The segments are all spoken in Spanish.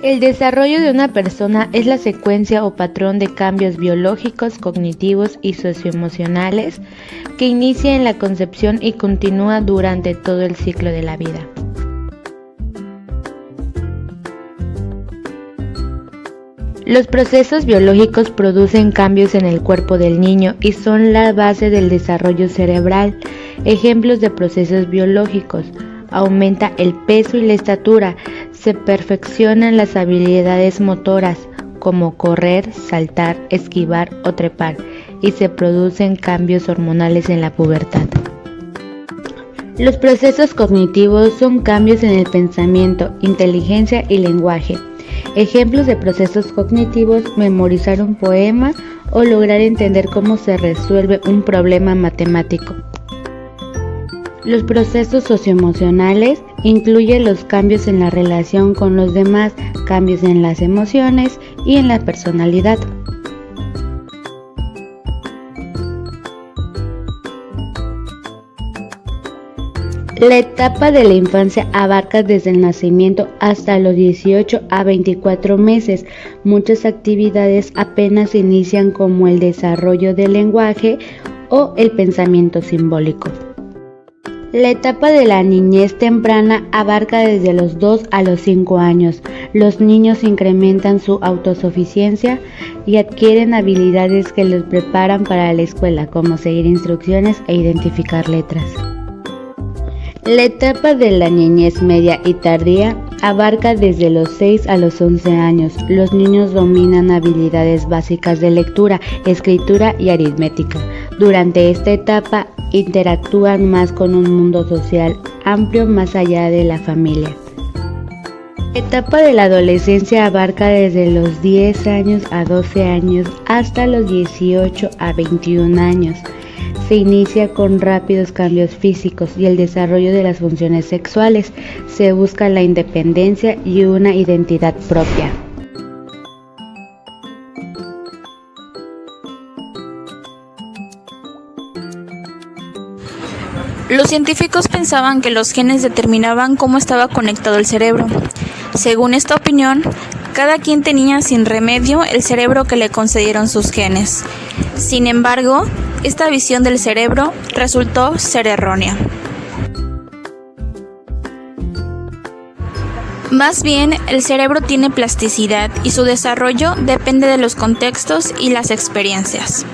El desarrollo de una persona es la secuencia o patrón de cambios biológicos, cognitivos y socioemocionales que inicia en la concepción y continúa durante todo el ciclo de la vida. Los procesos biológicos producen cambios en el cuerpo del niño y son la base del desarrollo cerebral. Ejemplos de procesos biológicos: aumenta el peso y la estatura, se perfeccionan las habilidades motoras, como correr, saltar, esquivar o trepar, y se producen cambios hormonales en la pubertad. Los procesos cognitivos son cambios en el pensamiento, inteligencia y lenguaje. Ejemplos de procesos cognitivos: memorizar un poema o lograr entender cómo se resuelve un problema matemático. Los procesos socioemocionales incluyen los cambios en la relación con los demás, cambios en las emociones y en la personalidad. La etapa de la infancia abarca desde el nacimiento hasta los 18 a 24 meses. Muchas actividades apenas inician, como el desarrollo del lenguaje o el pensamiento simbólico. La etapa de la niñez temprana abarca desde los 2 a los 5 años. Los niños incrementan su autosuficiencia y adquieren habilidades que los preparan para la escuela, como seguir instrucciones e identificar letras. La etapa de la niñez media y tardía abarca desde los 6 a los 11 años. Los niños dominan habilidades básicas de lectura, escritura y aritmética. Durante esta etapa interactúan más con un mundo social amplio más allá de la familia. La etapa de la adolescencia abarca desde los 10 años a 12 años hasta los 18 a 21 años. Se inicia con rápidos cambios físicos y el desarrollo de las funciones sexuales. Se busca la independencia y una identidad propia. Los científicos pensaban que los genes determinaban cómo estaba conectado el cerebro. Según esta opinión, cada quien tenía sin remedio el cerebro que le concedieron sus genes. Sin embargo, esta visión del cerebro resultó ser errónea. Más bien, el cerebro tiene plasticidad y su desarrollo depende de los contextos y las experiencias.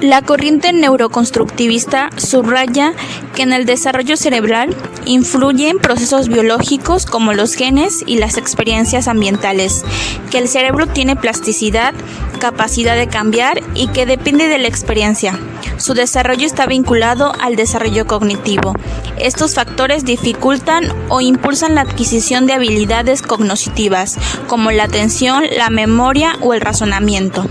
La corriente neuroconstructivista subraya que en el desarrollo cerebral influyen procesos biológicos como los genes y las experiencias ambientales, que el cerebro tiene plasticidad, capacidad de cambiar y que depende de la experiencia. Su desarrollo está vinculado al desarrollo cognitivo. Estos factores dificultan o impulsan la adquisición de habilidades cognitivas, como la atención, la memoria o el razonamiento.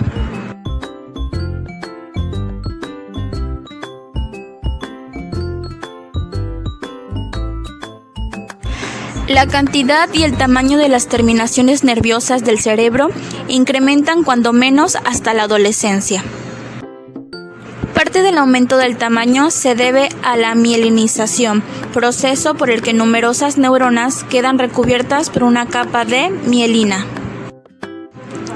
La cantidad y el tamaño de las terminaciones nerviosas del cerebro incrementan cuando menos hasta la adolescencia. Parte del aumento del tamaño se debe a la mielinización, proceso por el que numerosas neuronas quedan recubiertas por una capa de mielina.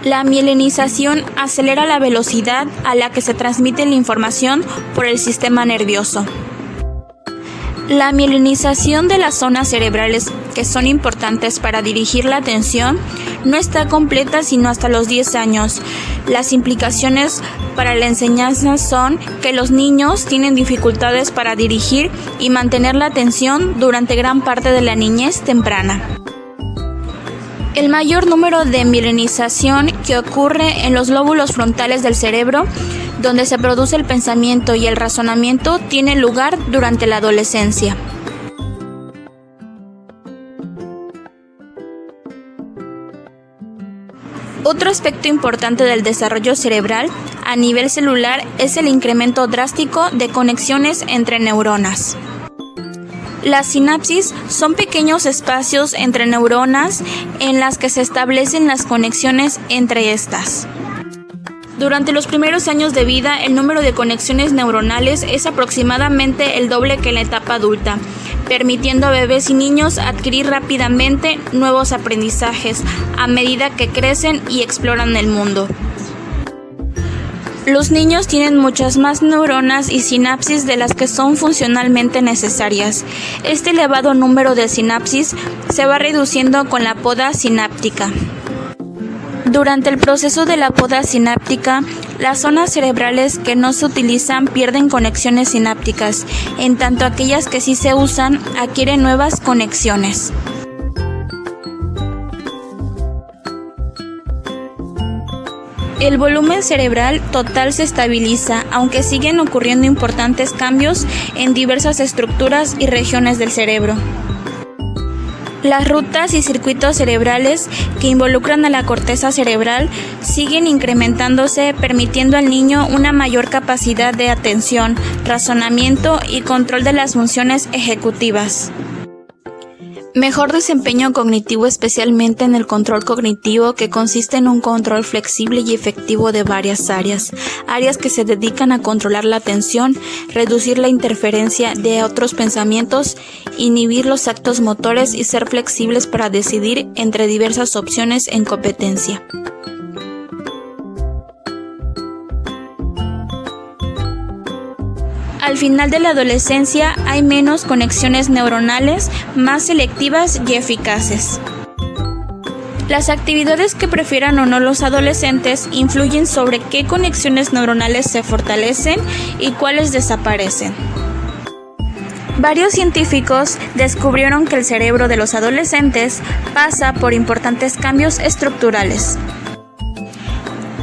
La mielinización acelera la velocidad a la que se transmite la información por el sistema nervioso. La mielinización de las zonas cerebrales que son importantes para dirigir la atención no está completa sino hasta los 10 años. Las implicaciones para la enseñanza son que los niños tienen dificultades para dirigir y mantener la atención durante gran parte de la niñez temprana. El mayor número de mielinización que ocurre en los lóbulos frontales del cerebro, donde se produce el pensamiento y el razonamiento, tiene lugar durante la adolescencia. Otro aspecto importante del desarrollo cerebral a nivel celular es el incremento drástico de conexiones entre neuronas. Las sinapsis son pequeños espacios entre neuronas en las que se establecen las conexiones entre estas. Durante los primeros años de vida, el número de conexiones neuronales es aproximadamente el doble que en la etapa adulta, permitiendo a bebés y niños adquirir rápidamente nuevos aprendizajes a medida que crecen y exploran el mundo. Los niños tienen muchas más neuronas y sinapsis de las que son funcionalmente necesarias. Este elevado número de sinapsis se va reduciendo con la poda sináptica. Durante el proceso de la poda sináptica, las zonas cerebrales que no se utilizan pierden conexiones sinápticas, en tanto aquellas que sí se usan adquieren nuevas conexiones. El volumen cerebral total se estabiliza, aunque siguen ocurriendo importantes cambios en diversas estructuras y regiones del cerebro. Las rutas y circuitos cerebrales que involucran a la corteza cerebral siguen incrementándose, permitiendo al niño una mayor capacidad de atención, razonamiento y control de las funciones ejecutivas. Mejor desempeño cognitivo, especialmente en el control cognitivo, que consiste en un control flexible y efectivo de varias áreas que se dedican a controlar la atención, reducir la interferencia de otros pensamientos, inhibir los actos motores y ser flexibles para decidir entre diversas opciones en competencia. Al final de la adolescencia hay menos conexiones neuronales, más selectivas y eficaces. Las actividades que prefieran o no los adolescentes influyen sobre qué conexiones neuronales se fortalecen y cuáles desaparecen. Varios científicos descubrieron que el cerebro de los adolescentes pasa por importantes cambios estructurales.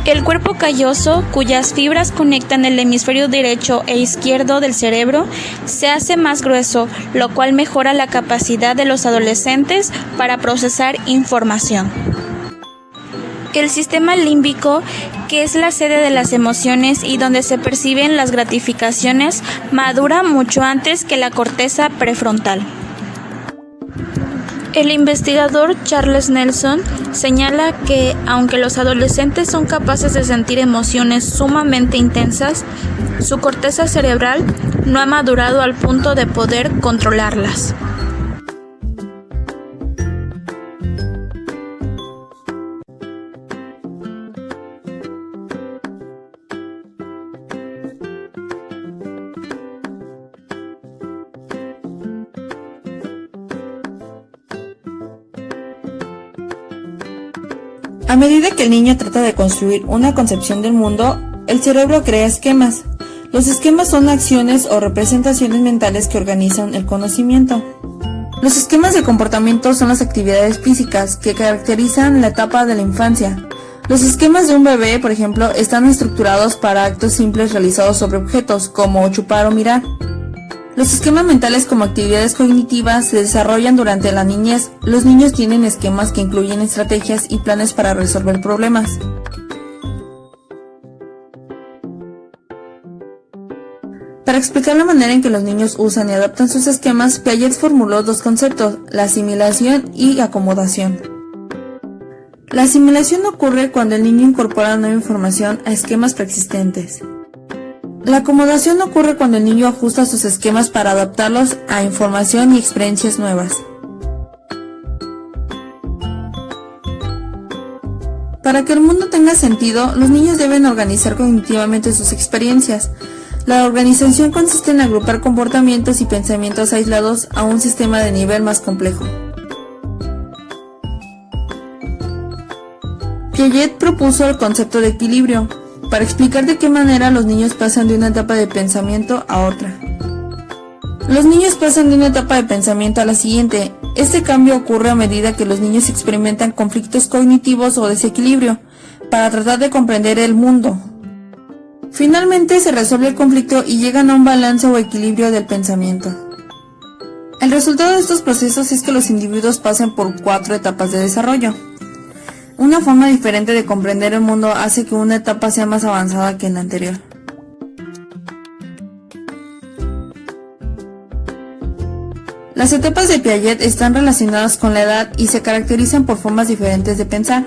El cuerpo calloso, cuyas fibras conectan el hemisferio derecho e izquierdo del cerebro, se hace más grueso, lo cual mejora la capacidad de los adolescentes para procesar información. El sistema límbico, que es la sede de las emociones y donde se perciben las gratificaciones, madura mucho antes que la corteza prefrontal. El investigador Charles Nelson señala que, aunque los adolescentes son capaces de sentir emociones sumamente intensas, su corteza cerebral no ha madurado al punto de poder controlarlas. A medida que el niño trata de construir una concepción del mundo, el cerebro crea esquemas. Los esquemas son acciones o representaciones mentales que organizan el conocimiento. Los esquemas de comportamiento son las actividades físicas que caracterizan la etapa de la infancia. Los esquemas de un bebé, por ejemplo, están estructurados para actos simples realizados sobre objetos, como chupar o mirar. Los esquemas mentales como actividades cognitivas se desarrollan durante la niñez. Los niños tienen esquemas que incluyen estrategias y planes para resolver problemas. Para explicar la manera en que los niños usan y adaptan sus esquemas, Piaget formuló dos conceptos, la asimilación y acomodación. La asimilación ocurre cuando el niño incorpora nueva información a esquemas preexistentes. La acomodación ocurre cuando el niño ajusta sus esquemas para adaptarlos a información y experiencias nuevas. Para que el mundo tenga sentido, los niños deben organizar cognitivamente sus experiencias. La organización consiste en agrupar comportamientos y pensamientos aislados a un sistema de nivel más complejo. Piaget propuso el concepto de equilibrio, para explicar de qué manera los niños pasan de una etapa de pensamiento a otra. Los niños pasan de una etapa de pensamiento a la siguiente. Este cambio ocurre a medida que los niños experimentan conflictos cognitivos o desequilibrio, para tratar de comprender el mundo. Finalmente se resuelve el conflicto y llegan a un balance o equilibrio del pensamiento. El resultado de estos procesos es que los individuos pasan por 4 etapas de desarrollo. Una forma diferente de comprender el mundo hace que una etapa sea más avanzada que la anterior. Las etapas de Piaget están relacionadas con la edad y se caracterizan por formas diferentes de pensar.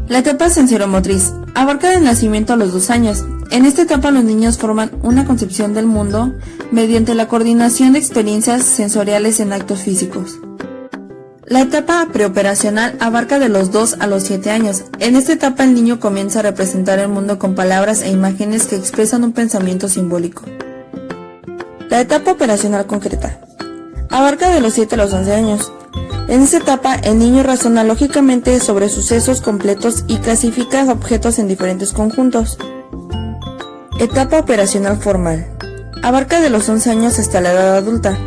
La etapa sensoromotriz. Abarca del nacimiento a los 2 años. En esta etapa los niños forman una concepción del mundo mediante la coordinación de experiencias sensoriales en actos físicos. La etapa preoperacional abarca de los 2 a los 7 años. En esta etapa el niño comienza a representar el mundo con palabras e imágenes que expresan un pensamiento simbólico. La etapa operacional concreta abarca de los 7 a los 11 años. En esta etapa el niño razona lógicamente sobre sucesos completos y clasifica objetos en diferentes conjuntos. Etapa operacional formal abarca de los 11 años hasta la edad adulta.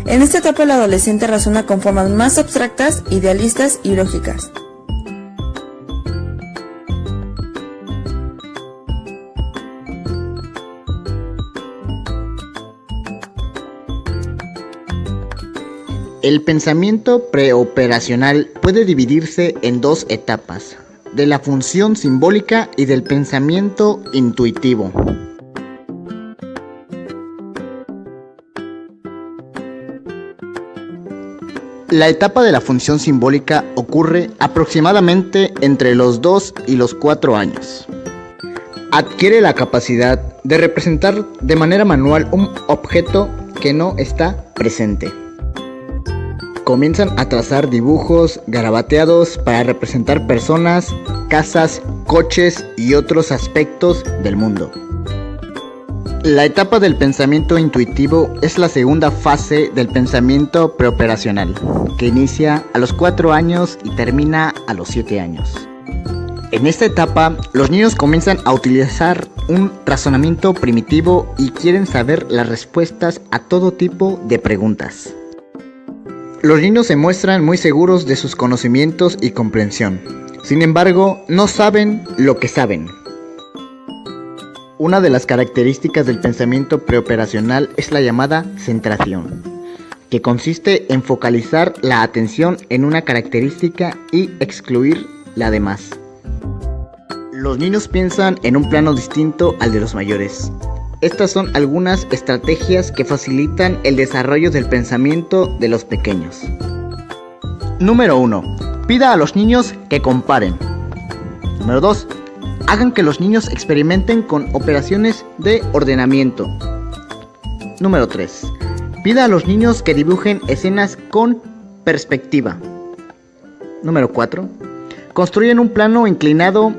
En esta etapa el adolescente razona con formas más abstractas, idealistas y lógicas. El pensamiento preoperacional puede dividirse en 2 etapas, de la función simbólica y del pensamiento intuitivo. La etapa de la función simbólica ocurre aproximadamente entre los 2 y los 4 años. Adquiere la capacidad de representar de manera manual un objeto que no está presente. Comienzan a trazar dibujos garabateados para representar personas, casas, coches y otros aspectos del mundo. La etapa del pensamiento intuitivo es la segunda fase del pensamiento preoperacional, que inicia a los 4 años y termina a los 7 años. En esta etapa, los niños comienzan a utilizar un razonamiento primitivo y quieren saber las respuestas a todo tipo de preguntas. Los niños se muestran muy seguros de sus conocimientos y comprensión. Sin embargo, no saben lo que saben. Una de las características del pensamiento preoperacional es la llamada centración, que consiste en focalizar la atención en una característica y excluir la demás. Los niños piensan en un plano distinto al de los mayores. Estas son algunas estrategias que facilitan el desarrollo del pensamiento de los pequeños. Número 1. Pida a los niños que comparen. Número 2. Hagan que los niños experimenten con operaciones de ordenamiento. Número 3. Pida a los niños que dibujen escenas con perspectiva. Número 4. Construyan un plano inclinado.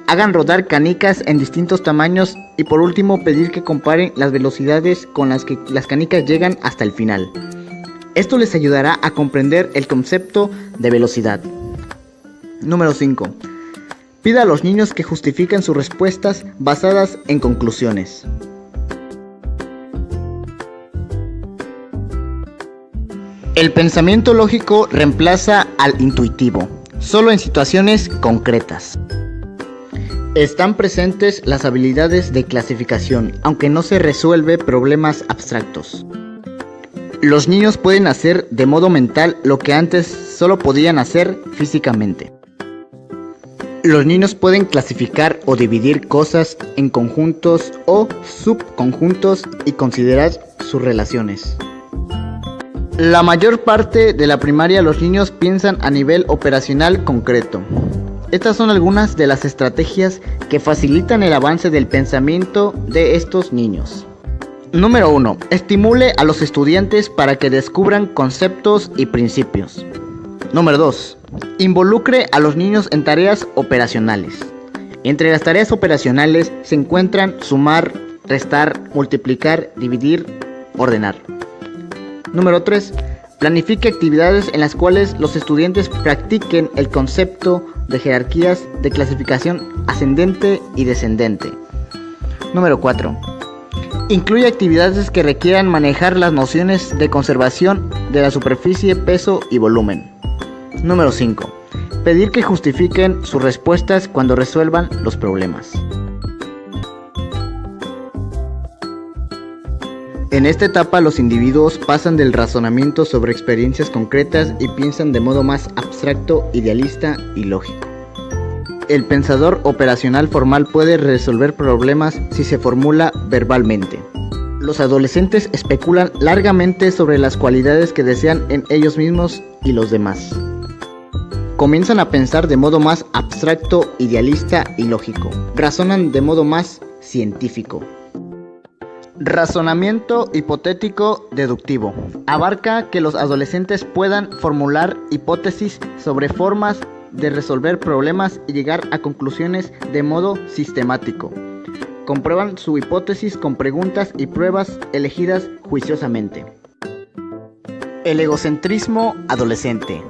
Hagan rodar canicas en distintos tamaños y por último pedir que comparen las velocidades con las que las canicas llegan hasta el final. Esto les ayudará a comprender el concepto de velocidad. Número 5. Pida a los niños que justifiquen sus respuestas basadas en conclusiones. El pensamiento lógico reemplaza al intuitivo, solo en situaciones concretas. Están presentes las habilidades de clasificación, aunque no se resuelve problemas abstractos. Los niños pueden hacer de modo mental lo que antes solo podían hacer físicamente. Los niños pueden clasificar o dividir cosas en conjuntos o subconjuntos y considerar sus relaciones. La mayor parte de la primaria los niños piensan a nivel operacional concreto. Estas son algunas de las estrategias que facilitan el avance del pensamiento de estos niños. Número 1. Estimule a los estudiantes para que descubran conceptos y principios. Número 2. Involucre a los niños en tareas operacionales. Entre las tareas operacionales se encuentran sumar, restar, multiplicar, dividir, ordenar. Número 3. Planifique actividades en las cuales los estudiantes practiquen el concepto de jerarquías de clasificación ascendente y descendente. Número 4. Incluye actividades que requieran manejar las nociones de conservación de la superficie, peso y volumen. Número 5. Pedir que justifiquen sus respuestas cuando resuelvan los problemas. En esta etapa los individuos pasan del razonamiento sobre experiencias concretas y piensan de modo más abstracto, idealista y lógico. El pensador operacional formal puede resolver problemas si se formula verbalmente. Los adolescentes especulan largamente sobre las cualidades que desean en ellos mismos y los demás. Comienzan a pensar de modo más abstracto, idealista y lógico. Razonan de modo más científico. Razonamiento hipotético deductivo. Abarca que los adolescentes puedan formular hipótesis sobre formas de resolver problemas y llegar a conclusiones de modo sistemático. Comprueban su hipótesis con preguntas y pruebas elegidas juiciosamente. El egocentrismo adolescente.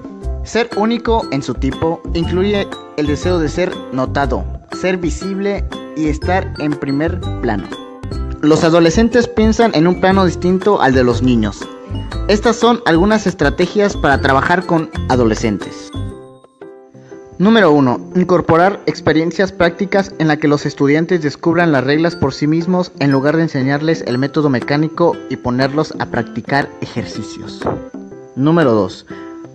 Ser único en su tipo incluye el deseo de ser notado, ser visible y estar en primer plano. Los adolescentes piensan en un plano distinto al de los niños. Estas son algunas estrategias para trabajar con adolescentes. Número 1. Incorporar experiencias prácticas en las que los estudiantes descubran las reglas por sí mismos en lugar de enseñarles el método mecánico y ponerlos a practicar ejercicios. Número 2.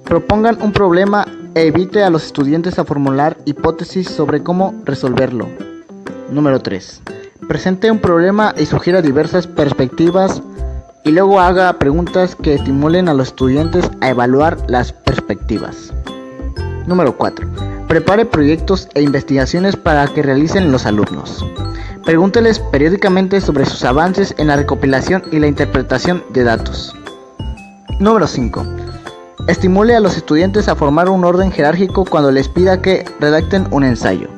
Propongan un problema e invite a los estudiantes a formular hipótesis sobre cómo resolverlo. Número 3. Presente un problema y sugiera diversas perspectivas y luego haga preguntas que estimulen a los estudiantes a evaluar las perspectivas. Número 4. Prepare proyectos e investigaciones para que realicen los alumnos. Pregúnteles periódicamente sobre sus avances en la recopilación y la interpretación de datos. Número 5. Estimule a los estudiantes a formar un orden jerárquico cuando les pida que redacten un ensayo.